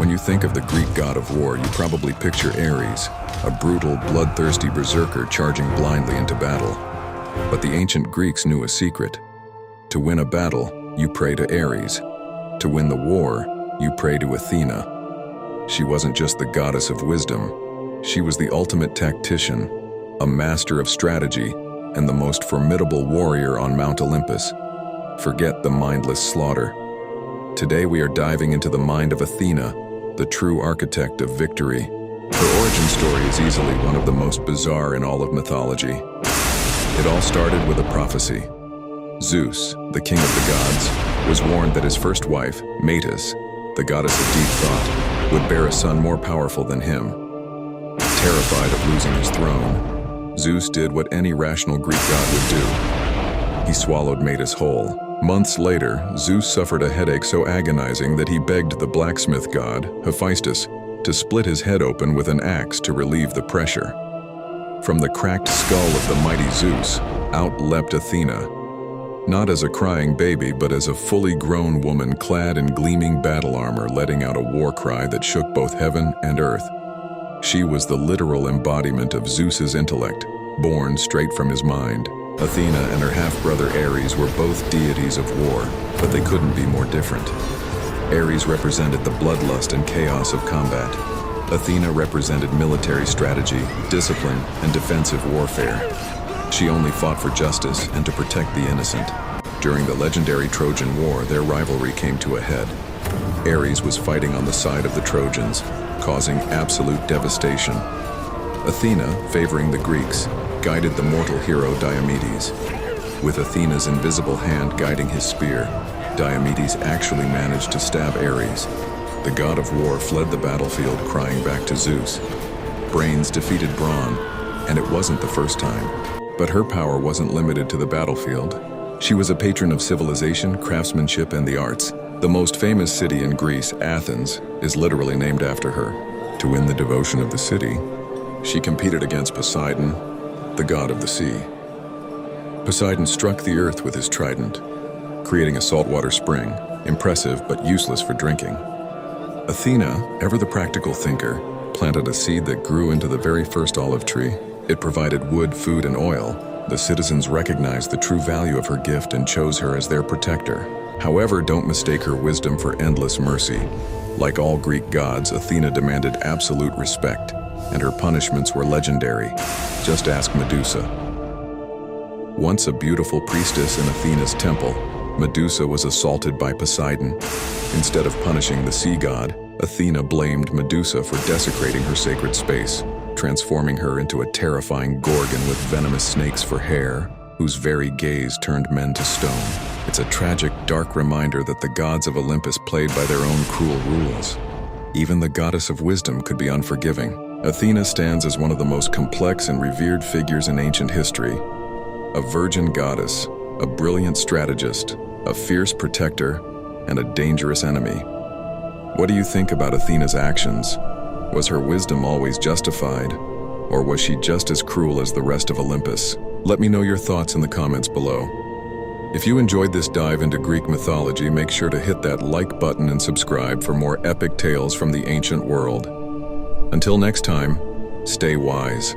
When you think of the Greek god of war, you probably picture Ares, a brutal, bloodthirsty berserker charging blindly into battle. But the ancient Greeks knew a secret. To win a battle, you pray to Ares. To win the war, you pray to Athena. She wasn't just the goddess of wisdom. She was the ultimate tactician, a master of strategy, and the most formidable warrior on Mount Olympus. Forget the mindless slaughter. Today we are diving into the mind of Athena, the true architect of victory. Her origin story is easily one of the most bizarre in all of mythology. It all started with a prophecy. Zeus, the king of the gods, was warned that his first wife, Medusa, the goddess of deep thought, would bear a son more powerful than him. Terrified of losing his throne, Zeus did what any rational Greek god would do. He swallowed Medusa whole. Months later, Zeus suffered a headache so agonizing that he begged the blacksmith god, Hephaestus, to split his head open with an axe to relieve the pressure. From the cracked skull of the mighty Zeus, out leapt Athena, not as a crying baby, but as a fully grown woman clad in gleaming battle armor, letting out a war cry that shook both heaven and earth. She was the literal embodiment of Zeus's intellect, born straight from his mind. Athena and her half-brother Ares were both deities of war, but they couldn't be more different. Ares represented the bloodlust and chaos of combat. Athena represented military strategy, discipline, and defensive warfare. She only fought for justice and to protect the innocent. During the legendary Trojan War, their rivalry came to a head. Ares was fighting on the side of the Trojans, causing absolute devastation. Athena, favoring the Greeks, guided the mortal hero Diomedes. With Athena's invisible hand guiding his spear, Diomedes actually managed to stab Ares. The god of war fled the battlefield crying back to Zeus. Brains defeated brawn, and it wasn't the first time. But her power wasn't limited to the battlefield. She was a patron of civilization, craftsmanship, and the arts. The most famous city in Greece, Athens, is literally named after her. To win the devotion of the city, she competed against Poseidon, the god of the sea. Poseidon struck the earth with his trident, creating a saltwater spring, impressive but useless for drinking. Athena, ever the practical thinker, planted a seed that grew into the very first olive tree. It provided wood, food, and oil. The citizens recognized the true value of her gift and chose her as their protector. However, don't mistake her wisdom for endless mercy. Like all Greek gods, Athena demanded absolute respect, and her punishments were legendary. Just ask Medusa. Once a beautiful priestess in Athena's temple, Medusa was assaulted by Poseidon. Instead of punishing the sea god, Athena blamed Medusa for desecrating her sacred space, transforming her into a terrifying gorgon with venomous snakes for hair, whose very gaze turned men to stone. It's a tragic, dark reminder that the gods of Olympus played by their own cruel rules. Even the goddess of wisdom could be unforgiving. Athena stands as one of the most complex and revered figures in ancient history. A virgin goddess, a brilliant strategist, a fierce protector, and a dangerous enemy. What do you think about Athena's actions? Was her wisdom always justified, or was she just as cruel as the rest of Olympus? Let me know your thoughts in the comments below. If you enjoyed this dive into Greek mythology, make sure to hit that like button and subscribe for more epic tales from the ancient world. Until next time, stay wise.